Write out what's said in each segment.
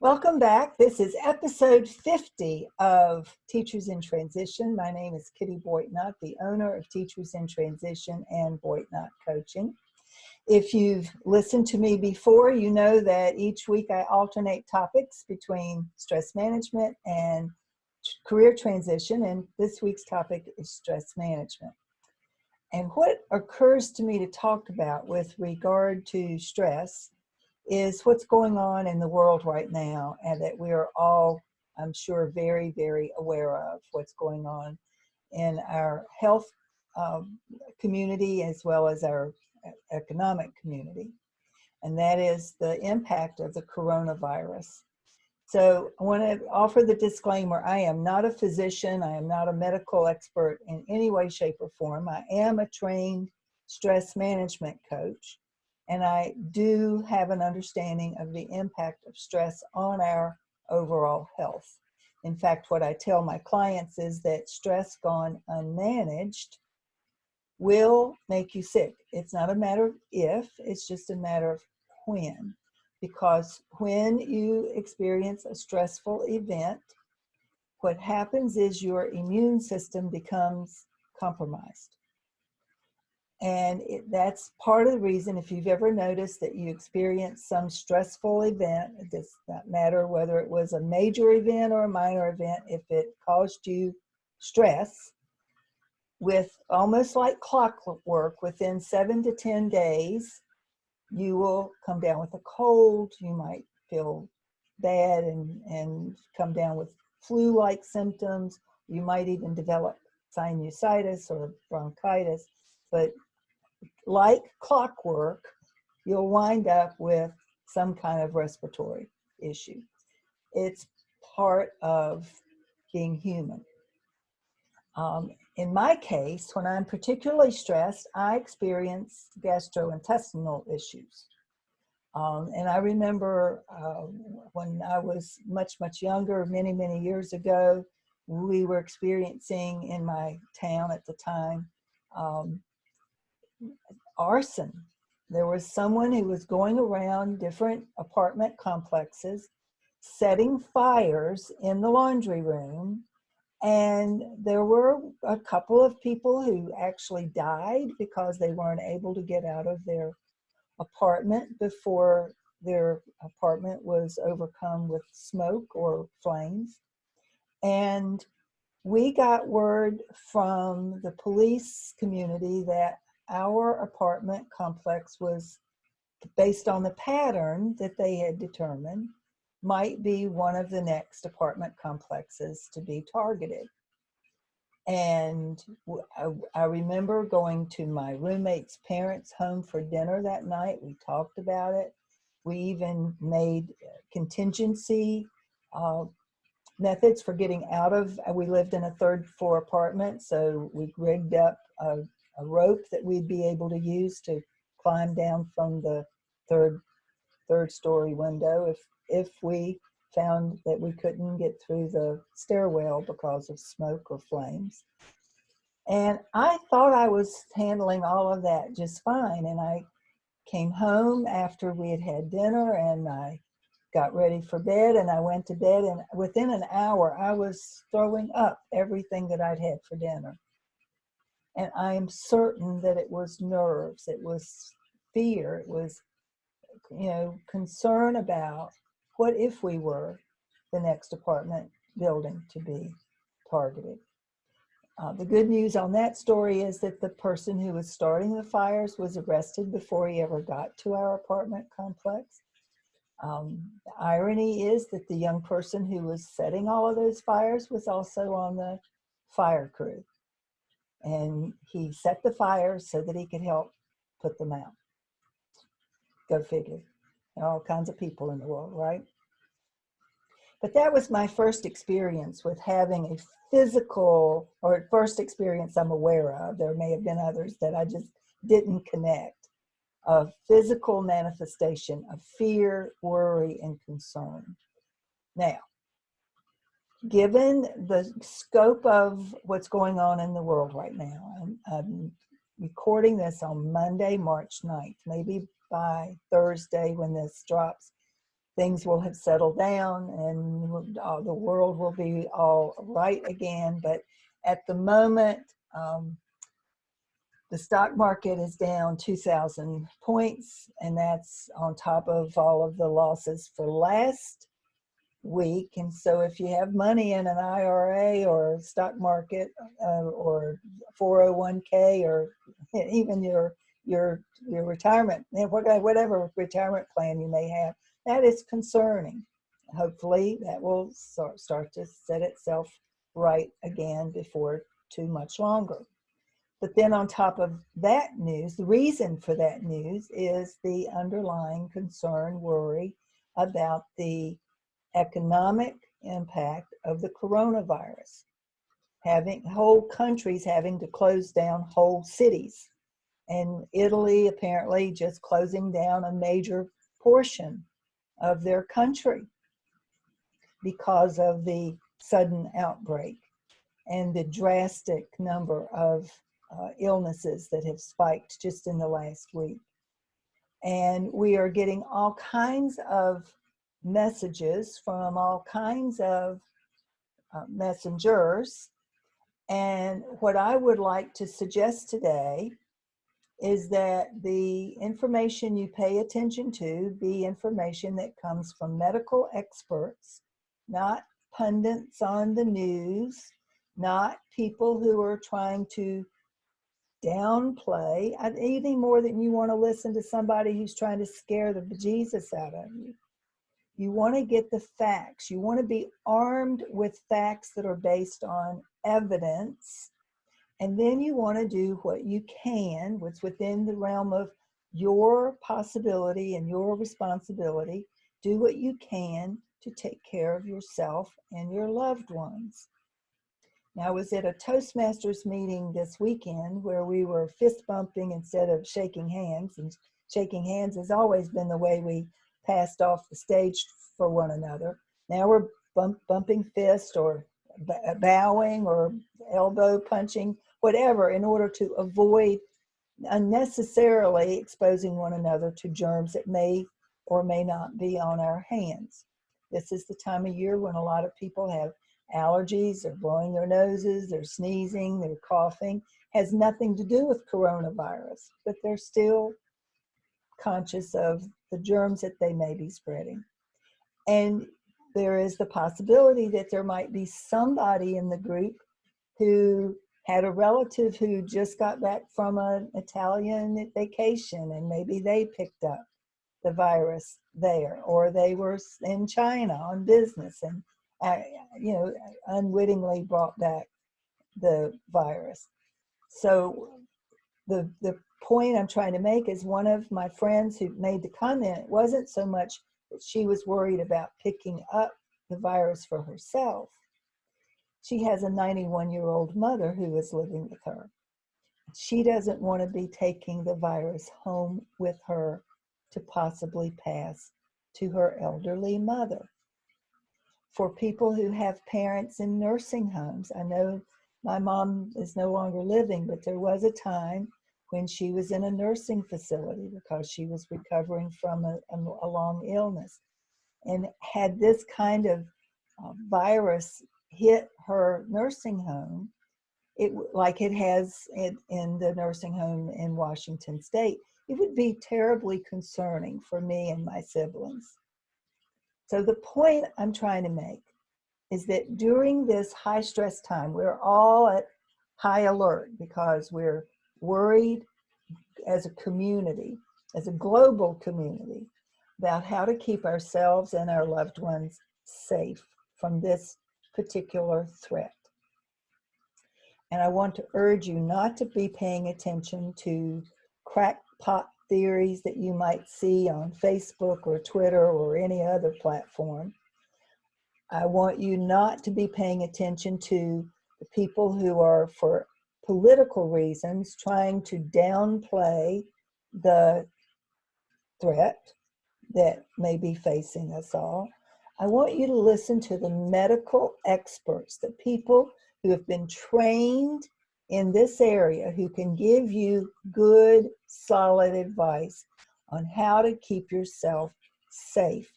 Welcome back. This is episode 50 of Teachers in Transition. My name is Kitty Boitnott, the owner of Teachers in Transition and Boitnott Coaching. If you've listened to me before, you know that each week I alternate topics between stress management and career transition, and this week's topic is stress management. And what occurs to me to talk about with regard to stress is what's going on in the world right now, and that we are all, I'm sure, very, very aware of what's going on in our health community as well as our economic community, and that is the impact of the coronavirus. So I want to offer the disclaimer: I am not a physician, I am not a medical expert in any way, shape, or form. I am a trained stress management coach, and I do have an understanding of the impact of stress on our overall health. In fact, what I tell my clients is that stress gone unmanaged will make you sick. It's not a matter of if, it's just a matter of when. Because when you experience a stressful event, what happens is your immune system becomes compromised. And that's part of the reason, if you've ever noticed that you experience some stressful event, it does not matter whether it was a major event or a minor event, if it caused you stress, with almost like clockwork, within 7 to 10 days, you will come down with a cold. You might feel bad and come down with flu-like symptoms. You might even develop sinusitis or bronchitis. But like clockwork, you'll wind up with some kind of respiratory issue. It's part of being human. In my case, when I'm particularly stressed, I experience gastrointestinal issues. And I remember when I was much, much younger, many, many years ago, we were experiencing in my town at the time arson. There was someone who was going around different apartment complexes, setting fires in the laundry room. And there were a couple of people who actually died because they weren't able to get out of their apartment before their apartment was overcome with smoke or flames. And we got word from the police community that our apartment complex was, based on the pattern that they had determined, might be one of the next apartment complexes to be targeted. And I remember going to my roommate's parents' home for dinner that night. We talked about it. We even made contingency methods for getting out of, we lived in a third floor apartment, so we rigged up a rope that we'd be able to use to climb down from the third story window if we found that we couldn't get through the stairwell because of smoke or flames. And I thought I was handling all of that just fine. And I came home after we had had dinner, and I got ready for bed, and I went to bed, and within an hour I was throwing up everything that I'd had for dinner. And I am certain that it was nerves, it was fear, it was, concern about what if we were the next apartment building to be targeted. The good news on that story is that the person who was starting the fires was arrested before he ever got to our apartment complex. The irony is that the young person who was setting all of those fires was also on the fire crew. And he set the fires so that he could help put them out. Go figure. There are all kinds of people in the world, right? But that was my first experience with having a physical, or first experience I'm aware of. There may have been others that I just didn't connect, of physical manifestation of fear, worry, and concern. Now, given the scope of what's going on in the world right now, I'm recording this on Monday, March 9th, maybe by Thursday when this drops, things will have settled down and the world will be all right again. But at the moment, the stock market is down 2,000 points, and that's on top of all of the losses for last week. And so if you have money in an IRA or stock market or 401k or even your retirement, whatever retirement plan you may have, that is concerning. Hopefully that will start to set itself right again before too much longer. But then on top of that news, the reason for that news is the underlying concern, worry about the economic impact of the coronavirus, having whole countries having to close down whole cities, and Italy apparently just closing down a major portion of their country because of the sudden outbreak and the drastic number of illnesses that have spiked just in the last week. And we are getting all kinds of messages from all kinds of messengers. And what I would like to suggest today is that the information you pay attention to be information that comes from medical experts, not pundits on the news, not people who are trying to downplay, any more than you want to listen to somebody who's trying to scare the bejesus out of you. You want to get the facts. You want to be armed with facts that are based on evidence. And then you want to do what you can, what's within the realm of your possibility and your responsibility. Do what you can to take care of yourself and your loved ones. Now, I was at a Toastmasters meeting this weekend where we were fist bumping instead of shaking hands. And shaking hands has always been the way we passed off the stage for one another. Now we're bumping fists or bowing or elbow punching, whatever, in order to avoid unnecessarily exposing one another to germs that may or may not be on our hands. This is the time of year when a lot of people have allergies, they're blowing their noses, they're sneezing, they're coughing. Has nothing to do with coronavirus, but they're still conscious of the germs that they may be spreading. And there is the possibility that there might be somebody in the group who had a relative who just got back from an Italian vacation, and maybe they picked up the virus there, or they were in China on business and unwittingly brought back the virus. So the point I'm trying to make is one of my friends who made the comment, it wasn't so much that she was worried about picking up the virus for herself. She has a 91-year-old mother who is living with her. She doesn't want to be taking the virus home with her to possibly pass to her elderly mother. For people who have parents in nursing homes, I know my mom is no longer living, but there was a time when she was in a nursing facility because she was recovering from a long illness. And had this kind of virus hit her nursing home, like it has in the nursing home in Washington State, it would be terribly concerning for me and my siblings. So the point I'm trying to make is that during this high stress time, we're all at high alert because we're worried as a community, as a global community, about how to keep ourselves and our loved ones safe from this particular threat. And I want to urge you not to be paying attention to crackpot theories that you might see on Facebook or Twitter or any other platform. I want you not to be paying attention to the people who are, for political reasons, trying to downplay the threat that may be facing us all. I want you to listen to the medical experts, the people who have been trained in this area, who can give you good, solid advice on how to keep yourself safe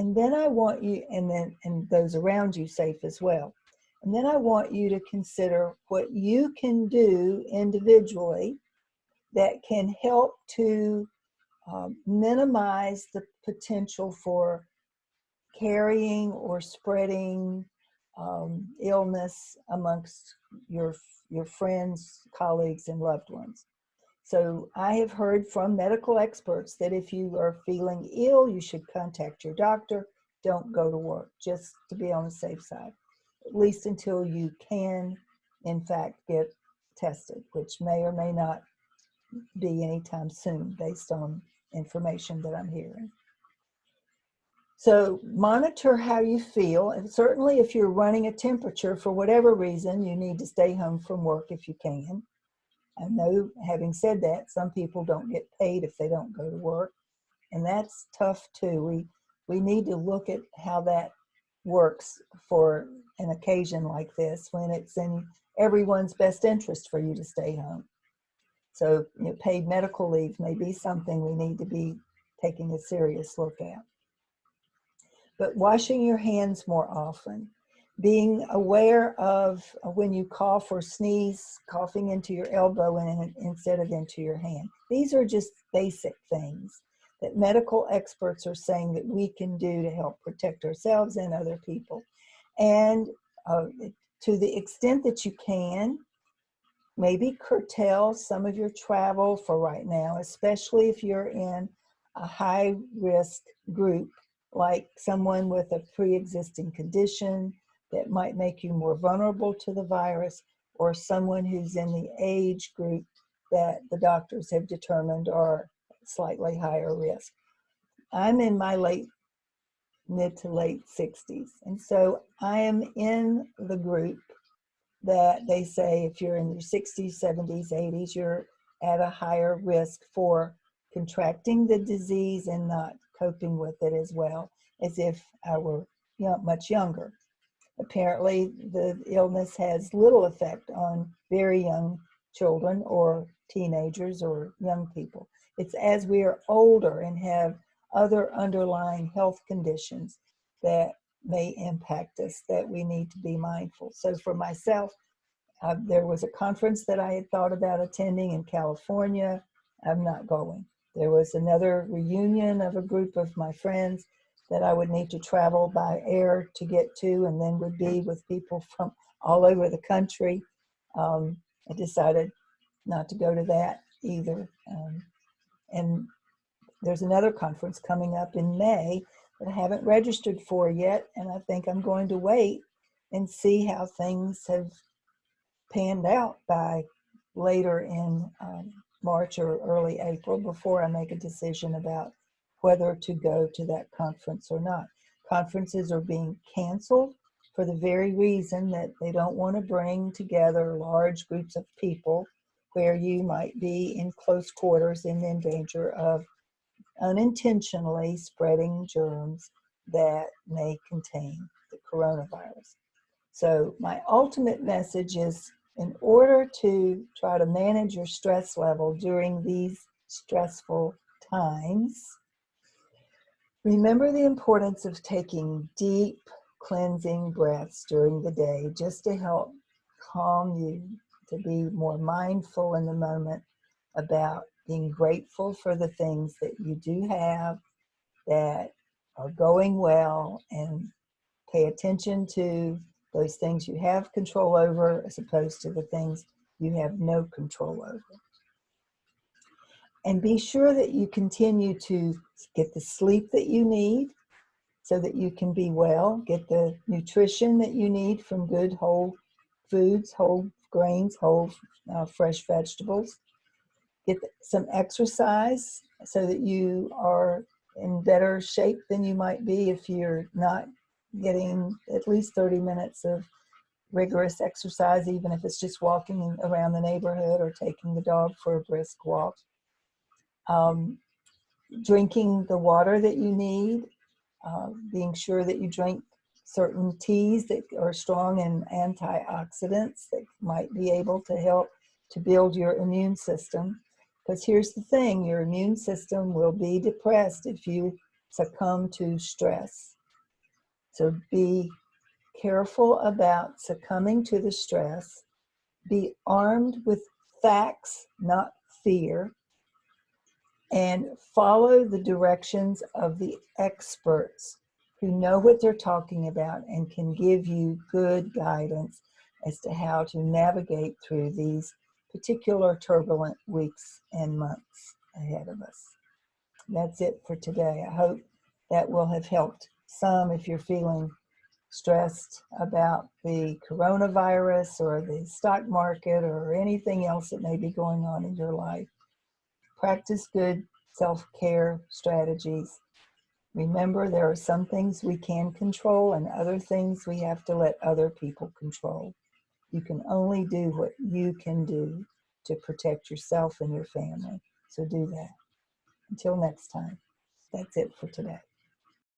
And then I want you, and those around you safe as well. And then I want you to consider what you can do individually that can help to minimize the potential for carrying or spreading illness amongst your friends, colleagues, and loved ones. So I have heard from medical experts that if you are feeling ill, you should contact your doctor. Don't go to work, just to be on the safe side, at least until you can, in fact, get tested, which may or may not be anytime soon based on information that I'm hearing. So monitor how you feel, and certainly if you're running a temperature for whatever reason, you need to stay home from work if you can. I know, having said that, some people don't get paid if they don't go to work, and that's tough too. We need to look at how that works for an occasion like this, when it's in everyone's best interest for you to stay home. So, paid medical leave may be something we need to be taking a serious look at. But washing your hands more often, being aware of when you cough or sneeze, coughing into your elbow instead of into your hand. These are just basic things that medical experts are saying that we can do to help protect ourselves and other people. And to the extent that you can, maybe curtail some of your travel for right now, especially if you're in a high risk group, like someone with a pre-existing condition that might make you more vulnerable to the virus, or someone who's in the age group that the doctors have determined are slightly higher risk. I'm in my mid to late 60s, and so I am in the group that they say if you're in your 60s, 70s, 80s, you're at a higher risk for contracting the disease and not coping with it as well as if I were much younger. Apparently, the illness has little effect on very young children or teenagers or young people. It's as we are older and have other underlying health conditions that may impact us that we need to be mindful. So for myself, there was a conference that I had thought about attending in California. I'm not going. There was another reunion of a group of my friends that I would need to travel by air to get to, and then would be with people from all over the country. I decided not to go to that either. And there's another conference coming up in May that I haven't registered for yet, and I think I'm going to wait and see how things have panned out by later in March or early April before I make a decision about whether to go to that conference or not. Conferences are being canceled for the very reason that they don't want to bring together large groups of people where you might be in close quarters and in danger of unintentionally spreading germs that may contain the coronavirus. So my ultimate message is, in order to try to manage your stress level during these stressful times, remember the importance of taking deep cleansing breaths during the day just to help calm you, to be more mindful in the moment about being grateful for the things that you do have that are going well, and pay attention to those things you have control over as opposed to the things you have no control over. And be sure that you continue to get the sleep that you need so that you can be well, get the nutrition that you need from good whole foods, whole grains, whole fresh vegetables. Get some exercise so that you are in better shape than you might be if you're not getting at least 30 minutes of rigorous exercise, even if it's just walking around the neighborhood or taking the dog for a brisk walk. Drinking the water that you need, being sure that you drink certain teas that are strong in antioxidants that might be able to help to build your immune system. Because here's the thing, your immune system will be depressed if you succumb to stress. So be careful about succumbing to the stress. Be armed with facts, not fear, and follow the directions of the experts who know what they're talking about and can give you good guidance as to how to navigate through these particular turbulent weeks and months ahead of us. That's it for today. I hope that will have helped some if you're feeling stressed about the coronavirus or the stock market or anything else that may be going on in your life. Practice good self-care strategies. Remember, there are some things we can control and other things we have to let other people control. You can only do what you can do to protect yourself and your family. So do that. Until next time, that's it for today.